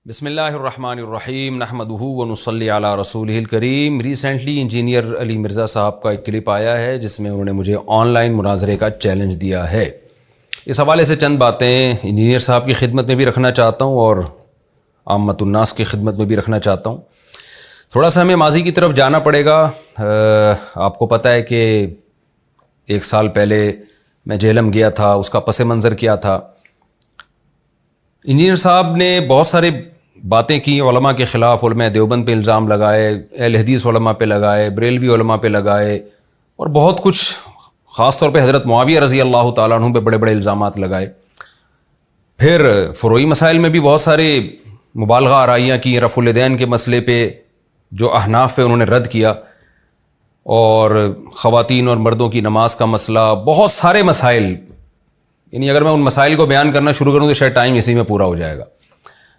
بسم اللہ الرحمن الرحیم نحمدہ ونصلی علی رسولہ الکریم۔ ریسنٹلی انجینئر علی مرزا صاحب کا ایک کلپ آیا ہے جس میں انہوں نے مجھے آن لائن مناظرے کا چیلنج دیا ہے۔ اس حوالے سے چند باتیں انجینئر صاحب کی خدمت میں بھی رکھنا چاہتا ہوں اور عامت الناس کی خدمت میں بھی رکھنا چاہتا ہوں۔ تھوڑا سا ہمیں ماضی کی طرف جانا پڑے گا۔ آپ کو پتہ ہے کہ 1 سال پہلے میں جہلم گیا تھا، اس کا پس منظر کیا تھا۔ انجینئر صاحب نے بہت سارے باتیں کی، علماء کے خلاف، علماء دیوبند پہ الزام لگائے، اہل حدیث علماء پہ لگائے، بریلوی علماء پہ لگائے، اور بہت کچھ، خاص طور پہ حضرت معاویہ رضی اللہ تعالیٰ عنہ پہ بڑے بڑے الزامات لگائے۔ پھر فروعی مسائل میں بھی بہت سارے مبالغہ آرائیاں کی، رفع الیدین کے مسئلے پہ جو احناف پہ انہوں نے رد کیا، اور خواتین اور مردوں کی نماز کا مسئلہ، بہت سارے مسائل، یعنی اگر میں ان مسائل کو بیان کرنا شروع کروں تو شاید ٹائم اسی میں پورا ہو جائے گا۔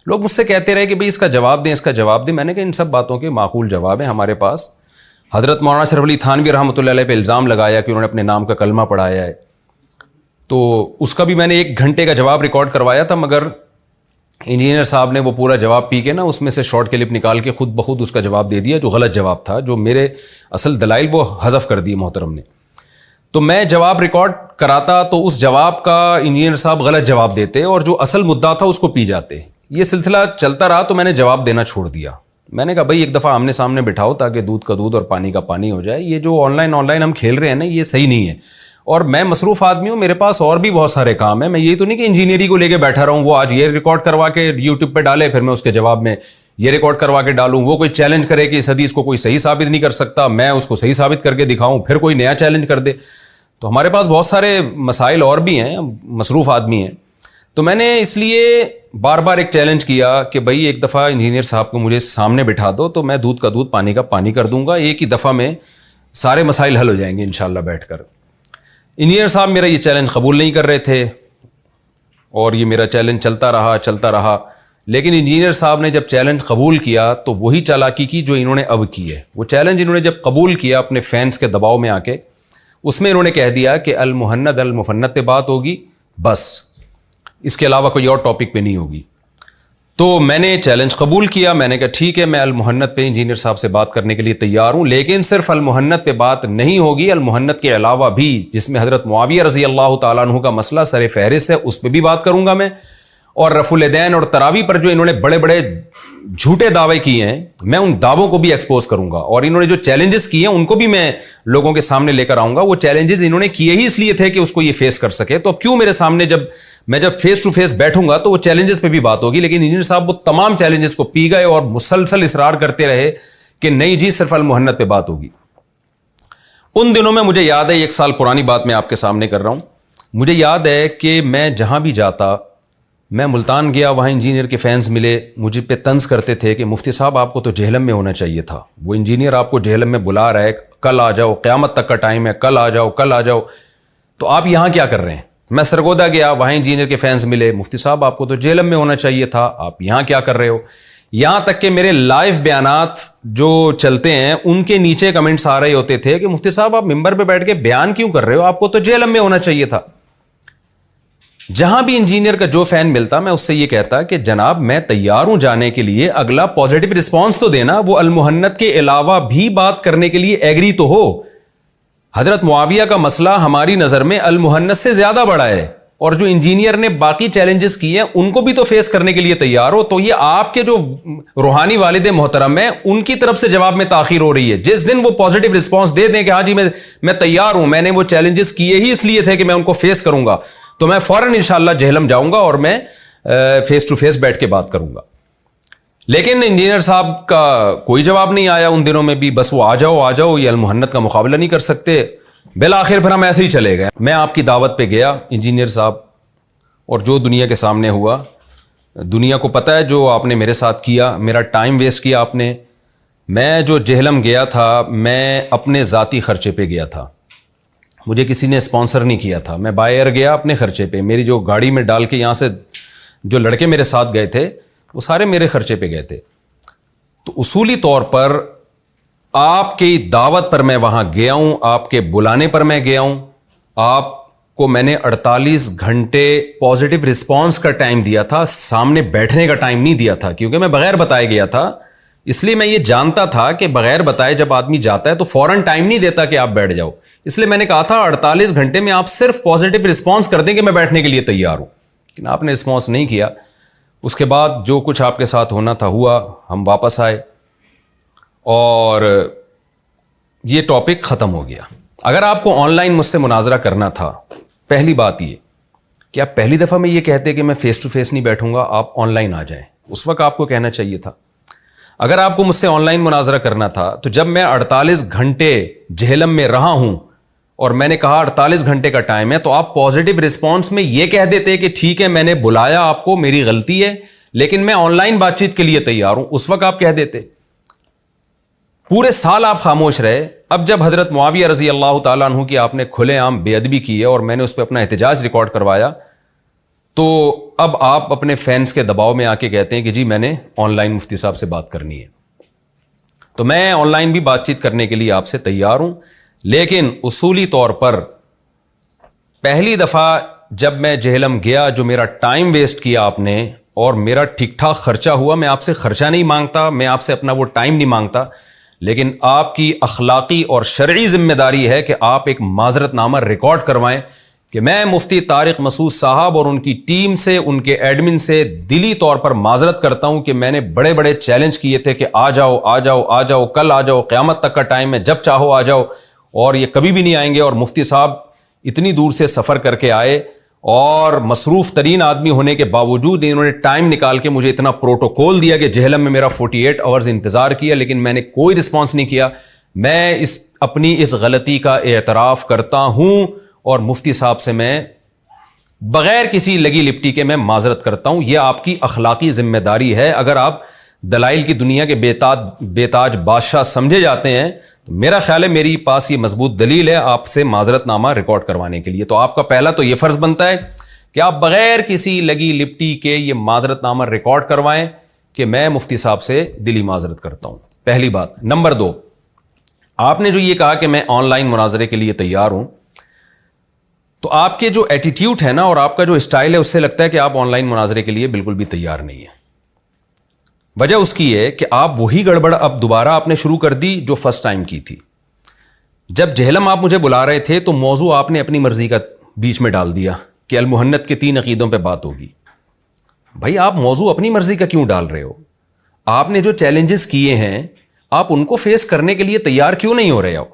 لوگ مجھ سے کہتے رہے کہ بھئی اس کا جواب دیں، اس کا جواب دیں۔ میں نے کہا ان سب باتوں کے معقول جواب ہیں ہمارے پاس۔ حضرت مولانا اشرف علی تھانوی رحمۃ اللہ علیہ پہ الزام لگایا کہ انہوں نے اپنے نام کا کلمہ پڑھایا ہے، تو اس کا بھی میں نے 1 گھنٹے کا جواب ریکارڈ کروایا تھا، مگر انجینئر صاحب نے وہ پورا جواب پی کے نا اس میں سے شارٹ کلپ نکال کے خود بخود اس کا جواب دے دیا، جو غلط جواب تھا، جو میرے اصل دلائل وہ حذف کر دی محترم نے۔ تو میں جواب ریکارڈ کراتا تو اس جواب کا انجینئر صاحب غلط جواب دیتے اور جو اصل مدعا تھا اس کو پی جاتے۔ یہ سلسلہ چلتا رہا تو میں نے جواب دینا چھوڑ دیا۔ میں نے کہا بھائی ایک دفعہ آمنے سامنے بٹھاؤ تاکہ دودھ کا دودھ اور پانی کا پانی ہو جائے۔ یہ جو آن لائن ہم کھیل رہے ہیں نا، یہ صحیح نہیں ہے، اور میں مصروف آدمی ہوں، میرے پاس اور بھی بہت سارے کام ہیں۔ میں یہی تو نہیں کہ انجینئرنگ کو لے کے بیٹھا رہا ہوں، وہ آج یہ ریکارڈ کروا کے یوٹیوب پہ ڈالے، پھر میں اس کے جواب میں یہ ریکارڈ کروا کے ڈالوں، وہ کوئی چیلنج کرے کہ اس حدیث کو کوئی صحیح ثابت نہیں کر سکتا، میں اس کو صحیح ثابت کر کے دکھاؤں، پھر کوئی نیا چیلنج کر دے۔ تو ہمارے پاس بہت سارے مسائل اور بھی ہیں، مصروف آدمی ہیں۔ تو میں نے اس لیے بار بار ایک چیلنج کیا کہ بھئی ایک دفعہ انجینئر صاحب کو مجھے سامنے بٹھا دو تو میں دودھ کا دودھ پانی کا پانی کر دوں گا، ایک ہی دفعہ میں سارے مسائل حل ہو جائیں گے انشاءاللہ بیٹھ کر۔ انجینئر صاحب میرا یہ چیلنج قبول نہیں کر رہے تھے، اور یہ میرا چیلنج چلتا رہا۔ لیکن انجینئر صاحب نے جب چیلنج قبول کیا تو وہی چالاکی کی جو انہوں نے اب کی ہے۔ وہ چیلنج انہوں نے جب قبول کیا اپنے فینس کے دباؤ میں آ کے، اس میں انہوں نے کہہ دیا کہ المہند المفند پہ بات ہوگی، بس اس کے علاوہ کوئی اور ٹاپک پہ نہیں ہوگی۔ تو میں نے چیلنج قبول کیا، میں نے کہا ٹھیک ہے، میں المہند پہ انجینئر صاحب سے بات کرنے کے لیے تیار ہوں، لیکن صرف المہند پہ بات نہیں ہوگی، المہند کے علاوہ بھی جس میں حضرت معاویہ رضی اللہ تعالیٰ عنہ کا مسئلہ سر فہرست ہے، اس پہ بھی بات کروں گا میں، اور رفع الیدین اور تراویح پر جو انہوں نے بڑے بڑے جھوٹے دعوے کیے ہیں، میں ان دعووں کو بھی ایکسپوز کروں گا، اور انہوں نے جو چیلنجز کیے ہیں ان کو بھی میں لوگوں کے سامنے لے کر آؤں گا۔ وہ چیلنجز انہوں نے کیے ہی اس لیے تھے کہ اس کو یہ فیس کر سکے، تو اب کیوں میرے سامنے جب فیس ٹو فیس بیٹھوں گا تو وہ چیلنجز پہ بھی بات ہوگی۔ لیکن انجینئر صاحب وہ تمام چیلنجز کو پی گئے اور مسلسل اصرار کرتے رہے کہ نہیں جی صرف المہند پہ بات ہوگی۔ ان دنوں میں مجھے یاد ہے، 1 سال پرانی بات میں آپ کے سامنے کر رہا ہوں، مجھے یاد ہے کہ میں جہاں بھی جاتا، میں ملتان گیا، وہاں انجینئر کے فینس ملے، مجھے پہ طنز کرتے تھے کہ مفتی صاحب آپ کو تو جہلم میں ہونا چاہیے تھا، وہ انجینئر آپ کو جہلم میں بلا رہا ہے، کل آ جاؤ، قیامت تک کا ٹائم ہے، کل آ جاؤ، تو آپ یہاں کیا کر رہے ہیں؟ میں سرگودا گیا، وہاں انجینئر کے فینس ملے، مفتی صاحب آپ کو تو جہلم میں ہونا چاہیے تھا، آپ یہاں کیا کر رہے ہو؟ یہاں تک کہ میرے لائیو بیانات جو چلتے ہیں ان کے نیچے کمنٹس آ رہے ہوتے تھے کہ مفتی صاحب آپ ممبر پہ بیٹھ کے بیان کیوں کر رہے ہو، آپ کو تو جہلم میں ہونا چاہیے تھا۔ جہاں بھی انجینئر کا جو فین ملتا میں اس سے یہ کہتا کہ جناب میں تیار ہوں جانے کے لیے، اگلا پازیٹیو رسپانس تو دینا، وہ المہند کے علاوہ بھی بات کرنے کے لیے ایگری تو ہو۔ حضرت معاویہ کا مسئلہ ہماری نظر میں المہند سے زیادہ بڑا ہے، اور جو انجینئر نے باقی چیلنجز کیے ہیں ان کو بھی تو فیس کرنے کے لیے تیار ہو۔ تو یہ آپ کے جو روحانی والد محترم ہیں ان کی طرف سے جواب میں تاخیر ہو رہی ہے۔ جس دن وہ پازیٹیو رسپانس دے دیں کہ ہاں جی میں تیار ہوں، میں نے وہ چیلنجز کیے ہی اس لیے تھے کہ میں ان کو فیس کروں گا، تو میں فوراً انشاءاللہ جہلم جاؤں گا اور میں فیس ٹو فیس بیٹھ کے بات کروں گا۔ لیکن انجینئر صاحب کا کوئی جواب نہیں آیا ان دنوں میں بھی، بس وہ آ جاؤ، یہ المہند کا مقابلہ نہیں کر سکتے۔ بالآخر پھر ہم ایسے ہی چلے گئے۔ میں آپ کی دعوت پہ گیا انجینئر صاحب، اور جو دنیا کے سامنے ہوا، دنیا کو پتہ ہے جو آپ نے میرے ساتھ کیا، میرا ٹائم ویسٹ کیا آپ نے۔ میں جو جہلم گیا تھا میں اپنے ذاتی خرچے پہ گیا تھا، مجھے کسی نے اسپانسر نہیں کیا تھا، میں بائی ایئر گیا اپنے خرچے پہ، میری جو گاڑی میں ڈال کے یہاں سے جو لڑکے میرے ساتھ گئے تھے وہ سارے میرے خرچے پہ گئے تھے۔ تو اصولی طور پر آپ کی دعوت پر میں وہاں گیا ہوں، آپ کے بلانے پر میں گیا ہوں، آپ کو میں نے 48 گھنٹے پازیٹیو رسپانس کا ٹائم دیا تھا, سامنے بیٹھنے کا ٹائم نہیں دیا تھا, کیونکہ میں بغیر بتائے گیا تھا. اس لیے میں یہ جانتا تھا کہ بغیر بتائے جب آدمی جاتا ہے تو فوراً ٹائم نہیں دیتا کہ آپ بیٹھ جاؤ. اس لیے میں نے کہا تھا 48 گھنٹے میں آپ صرف پازیٹیو رسپانس کر دیں کہ میں بیٹھنے کے لیے تیار ہوں, لیکن آپ نے رسپانس نہیں کیا. اس کے بعد جو کچھ آپ کے ساتھ ہونا تھا ہوا, ہم واپس آئے اور یہ ٹاپک ختم ہو گیا. اگر آپ کو آن لائن مجھ سے مناظرہ کرنا تھا, پہلی بات یہ کہ آپ پہلی دفعہ میں یہ کہتے کہ میں فیس ٹو فیس نہیں بیٹھوں گا, آپ آن لائن آ جائیں. اس وقت آپ کو کہنا چاہیے تھا. اگر آپ کو مجھ سے آن لائن مناظرہ کرنا تھا تو جب میں 48 گھنٹے جہلم میں رہا ہوں اور میں نے کہا 48 گھنٹے کا ٹائم ہے, تو آپ پازیٹیو رسپانس میں یہ کہہ دیتے کہ ٹھیک ہے میں نے بلایا آپ کو, میری غلطی ہے, لیکن میں آن لائن بات چیت کے لیے تیار ہوں. اس وقت آپ کہہ دیتے. پورے سال آپ خاموش رہے. اب جب حضرت معاویہ رضی اللہ تعالیٰ عنہ کی آپ نے کھلے عام بے ادبی کی ہے اور میں نے اس پہ اپنا احتجاج ریکارڈ کروایا, تو اب آپ اپنے فینس کے دباؤ میں آ کے کہتے ہیں کہ جی میں نے آن لائن مفتی صاحب سے بات کرنی ہے. تو میں آن لائن بھی بات چیت کرنے کے لیے آپ سے تیار ہوں, لیکن اصولی طور پر پہلی دفعہ جب میں جہلم گیا, جو میرا ٹائم ویسٹ کیا آپ نے اور میرا ٹھیک ٹھاک خرچہ ہوا, میں آپ سے خرچہ نہیں مانگتا, میں آپ سے اپنا وہ ٹائم نہیں مانگتا, لیکن آپ کی اخلاقی اور شرعی ذمہ داری ہے کہ آپ ایک معذرت نامہ ریکارڈ کروائیں کہ میں مفتی طارق مسعود صاحب اور ان کی ٹیم سے, ان کے ایڈمن سے دلی طور پر معذرت کرتا ہوں کہ میں نے بڑے بڑے چیلنج کیے تھے کہ آ جاؤ آ جاؤ آ جاؤ, کل آ جاؤ, قیامت تک کا ٹائم ہے, جب چاہو آ جاؤ, اور یہ کبھی بھی نہیں آئیں گے. اور مفتی صاحب اتنی دور سے سفر کر کے آئے اور مصروف ترین آدمی ہونے کے باوجود انہوں نے ٹائم نکال کے مجھے اتنا پروٹوکول دیا کہ جہلم میں میرا 48 آورز انتظار کیا, لیکن میں نے کوئی رسپانس نہیں کیا. میں اپنی اس غلطی کا اعتراف کرتا ہوں اور مفتی صاحب سے میں بغیر کسی لگی لپٹی کے میں معذرت کرتا ہوں. یہ آپ کی اخلاقی ذمہ داری ہے. اگر آپ دلائل کی دنیا کے بے تاج بادشاہ سمجھے جاتے ہیں تو میرا خیال ہے میری پاس یہ مضبوط دلیل ہے آپ سے معذرت نامہ ریکارڈ کروانے کے لیے. تو آپ کا پہلا تو یہ فرض بنتا ہے کہ آپ بغیر کسی لگی لپٹی کے یہ معذرت نامہ ریکارڈ کروائیں کہ میں مفتی صاحب سے دلی معذرت کرتا ہوں. پہلی بات. نمبر 2, آپ نے جو یہ کہا کہ میں آن لائن مناظرے کے لیے تیار ہوں, تو آپ کے جو ایٹیٹیوڈ ہے نا اور آپ کا جو اسٹائل ہے اس سے لگتا ہے کہ آپ آن لائن مناظرے کے لیے بالکل بھی تیار نہیں ہیں. وجہ اس کی ہے کہ آپ وہی گڑبڑ اب دوبارہ آپ نے شروع کر دی جو فرسٹ ٹائم کی تھی. جب جہلم آپ مجھے بلا رہے تھے تو موضوع آپ نے اپنی مرضی کا بیچ میں ڈال دیا کہ المحنت کے 3 عقیدوں پہ بات ہوگی. بھائی آپ موضوع اپنی مرضی کا کیوں ڈال رہے ہو؟ آپ نے جو چیلنجز کیے ہیں آپ ان کو فیس کرنے کے لیے تیار کیوں نہیں ہو رہے ہو؟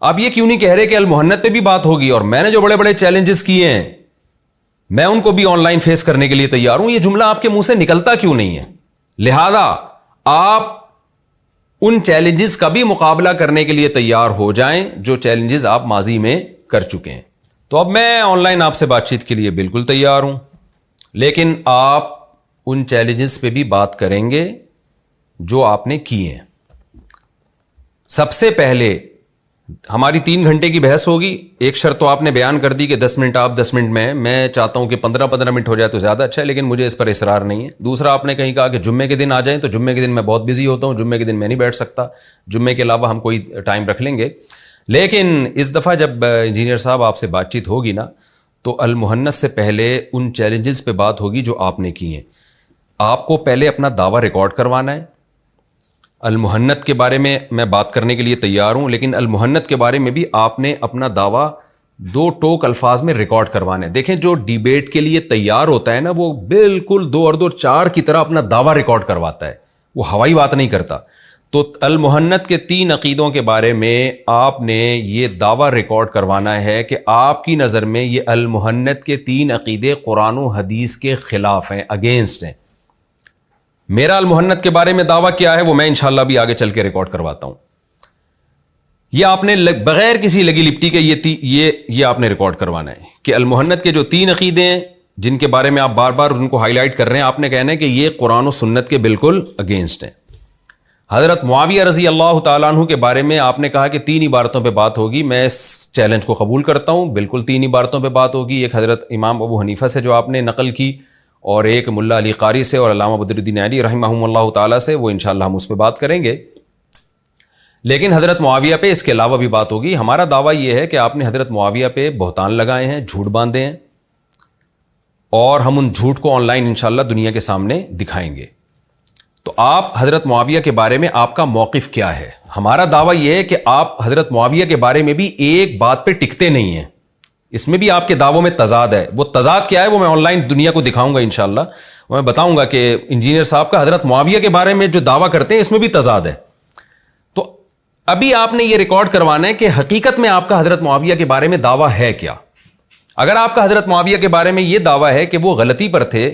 آپ یہ کیوں نہیں کہہ رہے کہ المحنت پہ بھی بات ہوگی اور میں نے جو بڑے بڑے چیلنجز کیے ہیں میں ان کو بھی آن لائن فیس کرنے کے لیے تیار ہوں؟ یہ جملہ آپ کے منہ سے نکلتا کیوں نہیں ہے؟ لہذا آپ ان چیلنجز کا بھی مقابلہ کرنے کے لیے تیار ہو جائیں جو چیلنجز آپ ماضی میں کر چکے ہیں. تو اب میں آن لائن آپ سے بات چیت کے لیے بالکل تیار ہوں, لیکن آپ ان چیلنجز پہ بھی بات کریں گے جو آپ نے کیے ہیں. سب سے پہلے ہماری 3 گھنٹے کی بحث ہوگی. ایک شرط تو آپ نے بیان کر دی کہ 10 منٹ آپ 10 منٹ میں چاہتا ہوں کہ 15 منٹ ہو جائے تو زیادہ اچھا ہے, لیکن مجھے اس پر اصرار نہیں ہے. دوسرا آپ نے کہیں کہا کہ جمعے کے دن آ جائیں, تو جمعے کے دن میں بہت بزی ہوتا ہوں, جمعے کے دن میں نہیں بیٹھ سکتا. جمعے کے علاوہ ہم کوئی ٹائم رکھ لیں گے. لیکن اس دفعہ جب انجینئر صاحب آپ سے بات چیت ہوگی نا تو المحنت سے پہلے ان چیلنجز پہ بات ہوگی جو آپ نے کی ہیں. آپ کو پہلے اپنا دعویٰ ریکارڈ کروانا ہے. المحنت کے بارے میں بات کرنے کے لیے تیار ہوں, لیکن المحنت کے بارے میں بھی آپ نے اپنا دعویٰ 2 ٹوک الفاظ میں ریکارڈ کروانا ہے. دیکھیں جو ڈیبیٹ کے لیے تیار ہوتا ہے نا وہ بالکل 2 اور 2 4 کی طرح اپنا دعویٰ ریکارڈ کرواتا ہے, وہ ہوائی بات نہیں کرتا. تو المحنت کے 3 عقیدوں کے بارے میں آپ نے یہ دعویٰ ریکارڈ کروانا ہے کہ آپ کی نظر میں یہ المحنت کے 3 عقیدے قرآن و حدیث کے خلاف ہیں, اگینسٹ ہیں. میرا المحنت کے بارے میں دعویٰ کیا ہے وہ میں انشاءاللہ بھی آگے چل کے ریکارڈ کرواتا ہوں. یہ آپ نے بغیر کسی لگی لپٹی کے یہ آپ نے ریکارڈ کروانا ہے کہ المحنت کے جو 3 عقیدے ہیں جن کے بارے میں آپ بار بار ان کو ہائی لائٹ کر رہے ہیں, آپ نے کہنا ہے کہ یہ قرآن و سنت کے بالکل اگینسٹ ہیں. حضرت معاویہ رضی اللہ تعالیٰ عنہ کے بارے میں آپ نے کہا کہ 3 عبارتوں پہ بات ہوگی. میں اس چیلنج کو قبول کرتا ہوں, بالکل 3 عبارتوں پہ بات ہوگی. ایک حضرت امام ابو حنیفہ سے جو آپ نے نقل کی, اور ایک ملا علی قاری سے اور علامہ بدر الدین علی رحمہم اللہ تعالیٰ سے, وہ انشاءاللہ ہم اس پہ بات کریں گے. لیکن حضرت معاویہ پہ اس کے علاوہ بھی بات ہوگی. ہمارا دعویٰ یہ ہے کہ آپ نے حضرت معاویہ پہ بہتان لگائے ہیں, جھوٹ باندھے ہیں, اور ہم ان جھوٹ کو آن لائن انشاءاللہ دنیا کے سامنے دکھائیں گے. تو آپ حضرت معاویہ کے بارے میں آپ کا موقف کیا ہے؟ ہمارا دعویٰ یہ ہے کہ آپ حضرت معاویہ کے بارے میں بھی ایک بات پہ ٹکتے نہیں ہیں. اس میں بھی آپ کے دعووں میں تضاد ہے. وہ تضاد کیا ہے وہ میں آن لائن دنیا کو دکھاؤں گا انشاءاللہ. میں بتاؤں گا کہ انجینئر صاحب کا حضرت معاویہ کے بارے میں جو دعویٰ کرتے ہیں اس میں بھی تضاد ہے. تو ابھی آپ نے یہ ریکارڈ کروانا ہے کہ حقیقت میں آپ کا حضرت معاویہ کے بارے میں دعویٰ ہے کیا. اگر آپ کا حضرت معاویہ کے بارے میں یہ دعویٰ ہے کہ وہ غلطی پر تھے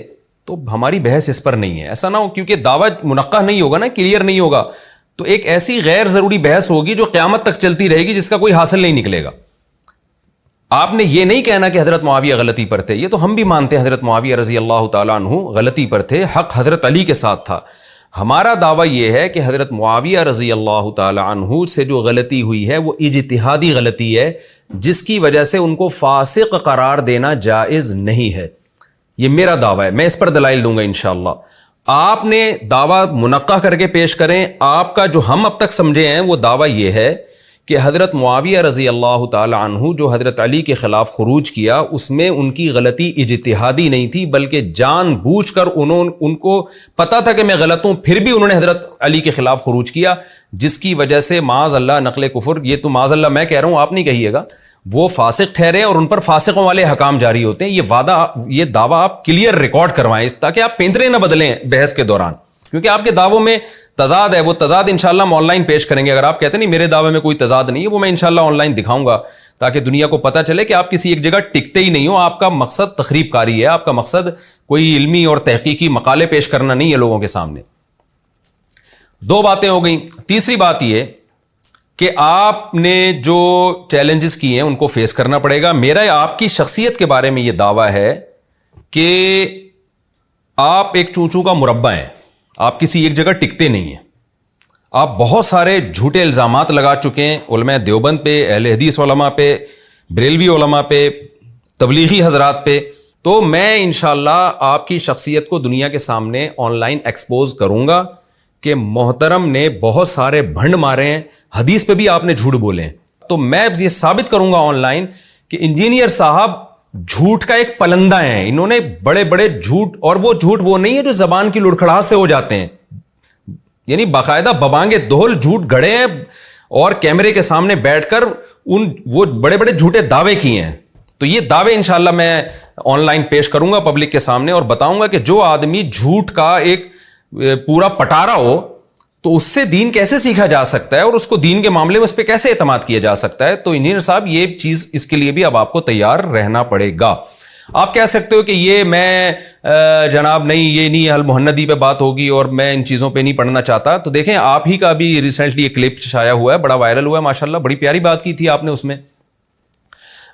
تو ہماری بحث اس پر نہیں ہے. ایسا نہ ہو کیونکہ دعویٰ منقح نہیں ہوگا نا, کلیئر نہیں ہوگا, تو ایک ایسی غیر ضروری بحث ہوگی جو قیامت تک چلتی رہے گی جس کا کوئی حاصل نہیں نکلے گا. آپ نے یہ نہیں کہنا کہ حضرت معاویہ غلطی پر تھے. یہ تو ہم بھی مانتے ہیں حضرت معاویہ رضی اللہ تعالیٰ عنہ غلطی پر تھے, حق حضرت علی کے ساتھ تھا. ہمارا دعویٰ یہ ہے کہ حضرت معاویہ رضی اللہ تعالیٰ عنہ سے جو غلطی ہوئی ہے وہ اجتہادی غلطی ہے, جس کی وجہ سے ان کو فاسق قرار دینا جائز نہیں ہے. یہ میرا دعویٰ ہے, میں اس پر دلائل دوں گا انشاءاللہ. آپ نے دعویٰ منقح کر کے پیش کریں. آپ کا جو ہم اب تک سمجھے ہیں وہ دعویٰ یہ ہے کہ حضرت معاویہ رضی اللہ تعالی عنہ جو حضرت علی کے خلاف خروج کیا اس میں ان کی غلطی اجتہادی نہیں تھی, بلکہ جان بوجھ کر ان کو پتا تھا کہ میں غلط ہوں, پھر بھی انہوں نے حضرت علی کے خلاف خروج کیا, جس کی وجہ سے معاذ اللہ نقل کفر, یہ تو معاذ اللہ میں کہہ رہا ہوں, آپ نہیں کہیے گا, وہ فاسق ٹھہرے اور ان پر فاسقوں والے حکام جاری ہوتے ہیں. یہ دعویٰ آپ کلیئر ریکارڈ کروائیں تاکہ آپ پینترے نہ بدلیں بحث کے دوران, کیونکہ آپ کے دعووں میں تضاد ہے. وہ تضاد انشاءاللہ ہم آن لائن پیش کریں گے. اگر آپ کہتے ہیں نہیں میرے دعوے میں کوئی تضاد نہیں ہے, وہ میں انشاءاللہ آن لائن دکھاؤں گا تاکہ دنیا کو پتہ چلے کہ آپ کسی ایک جگہ ٹکتے ہی نہیں ہو. آپ کا مقصد تخریب کاری ہے, آپ کا مقصد کوئی علمی اور تحقیقی مقالے پیش کرنا نہیں ہے لوگوں کے سامنے. دو باتیں ہو گئیں. تیسری بات یہ کہ آپ نے جو چیلنجز کیے ہیں ان کو فیس کرنا پڑے گا. میرا آپ کی شخصیت کے بارے میں یہ دعویٰ ہے کہ آپ ایک چونچوں کا مربع ہیں, آپ کسی ایک جگہ ٹکتے نہیں ہیں. آپ بہت سارے جھوٹے الزامات لگا چکے ہیں علماء دیوبند پہ, اہل حدیث علماء پہ, بریلوی علماء پہ, تبلیغی حضرات پہ. تو میں انشاءاللہ آپ کی شخصیت کو دنیا کے سامنے آن لائن ایکسپوز کروں گا کہ محترم نے بہت سارے بھنڈ مارے ہیں, حدیث پہ بھی آپ نے جھوٹ بولے ہیں. تو میں یہ ثابت کروں گا آن لائن کہ انجینئر صاحب جھوٹ کا ایک پلندہ ہیں. انہوں نے بڑے بڑے جھوٹ, اور وہ جھوٹ وہ نہیں ہے جو زبان کی لڑکھڑاہٹ سے ہو جاتے ہیں, یعنی باقاعدہ ببانگے دہل جھوٹ گھڑے ہیں اور کیمرے کے سامنے بیٹھ کر وہ بڑے بڑے جھوٹے دعوے کیے ہیں. تو یہ دعوے انشاءاللہ میں آن لائن پیش کروں گا پبلک کے سامنے, اور بتاؤں گا کہ جو آدمی جھوٹ کا ایک پورا پٹارا ہو تو اس سے دین کیسے سیکھا جا سکتا ہے, اور اس کو دین کے معاملے میں اس پہ کیسے اعتماد کیا جا سکتا ہے. تو انجینئر صاحب یہ چیز, اس کے لیے بھی اب آپ کو تیار رہنا پڑے گا. آپ کہہ سکتے ہو کہ یہ میں جناب نہیں, یہ نہیں المحندی پہ بات ہوگی اور میں ان چیزوں پہ نہیں پڑھنا چاہتا. تو دیکھیں آپ ہی کا بھی ریسنٹلی ایک کلپ شائع ہوا ہے, بڑا وائرل ہوا ہے ماشاءاللہ, بڑی پیاری بات کی تھی آپ نے.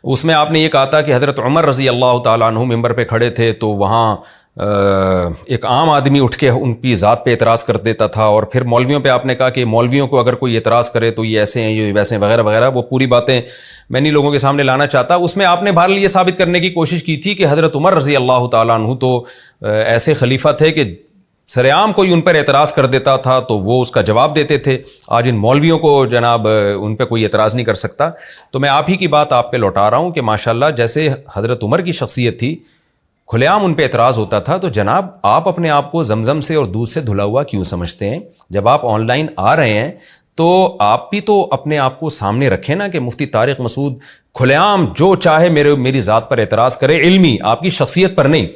اس میں آپ نے یہ کہا تھا کہ حضرت عمر رضی اللہ تعالیٰ عنہ ممبر پہ کھڑے تھے تو وہاں ایک عام آدمی اٹھ کے ان کی ذات پہ اعتراض کر دیتا تھا, اور پھر مولویوں پہ آپ نے کہا کہ مولویوں کو اگر کوئی اعتراض کرے تو یہ ایسے ہیں, یہ ویسے ہیں, وغیرہ وغیرہ. وہ پوری باتیں میں نہیں لوگوں کے سامنے لانا چاہتا. اس میں آپ نے بہرحال یہ ثابت کرنے کی کوشش کی تھی کہ حضرت عمر رضی اللہ تعالیٰ عنہ تو ایسے خلیفہ تھے کہ سر عام کوئی ان پر اعتراض کر دیتا تھا تو وہ اس کا جواب دیتے تھے. آج ان مولویوں کو جناب ان پہ کوئی اعتراض نہیں کر سکتا. تو میں آپ ہی کی بات آپ پہ لوٹا رہا ہوں کہ ماشاءاللہ جیسے حضرت عمر کی شخصیت تھی, کھلے عام ان پہ اعتراض ہوتا تھا, تو جناب آپ اپنے آپ کو زمزم سے اور دودھ سے دھلا ہوا کیوں سمجھتے ہیں؟ جب آپ آن لائن آ رہے ہیں تو آپ بھی تو اپنے آپ کو سامنے رکھیں نا کہ مفتی طارق مسعود کھلے عام جو چاہے میری ذات پر اعتراض کرے, علمی, آپ کی شخصیت پر نہیں.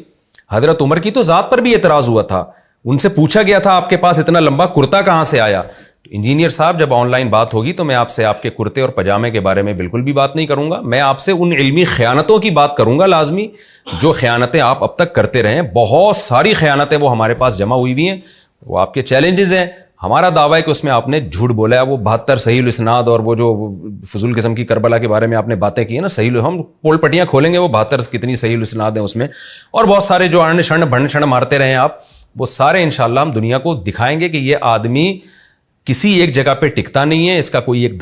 حضرت عمر کی تو ذات پر بھی اعتراض ہوا تھا, ان سے پوچھا گیا تھا آپ کے پاس اتنا لمبا کرتا کہاں سے آیا. انجینئر صاحب جب آن لائن بات ہوگی تو میں آپ سے آپ کے کرتے اور پجامے کے بارے میں بالکل بھی بات نہیں کروں گا. میں آپ سے ان علمی خیانتوں کی بات کروں گا لازمی, جو خیانتیں آپ اب تک کرتے رہے ہیں. بہت ساری خیانتیں وہ ہمارے پاس جمع ہوئی ہوئی ہیں, وہ آپ کے چیلنجز ہیں. ہمارا دعویٰ ہے کہ اس میں آپ نے جھوٹ بولا ہے. وہ 72 صحیح الاسناد اور وہ جو فضول قسم کی کربلا کے بارے میں آپ نے باتیں کی ہیں نا, صحیح, ہم پول پٹیاں کھولیں گے وہ 72 کتنی صحیح الاسناد ہیں اس میں, اور بہت سارے جو اڑن شڑن بھنڈ شڑن مارتے رہے ہیں آپ, وہ سارے انشاءاللہ ہم دنیا کو دکھائیں گے کہ یہ آدمی کسی ایک جگہ پہ ٹکتا نہیں ہے, اس کا کوئی ایک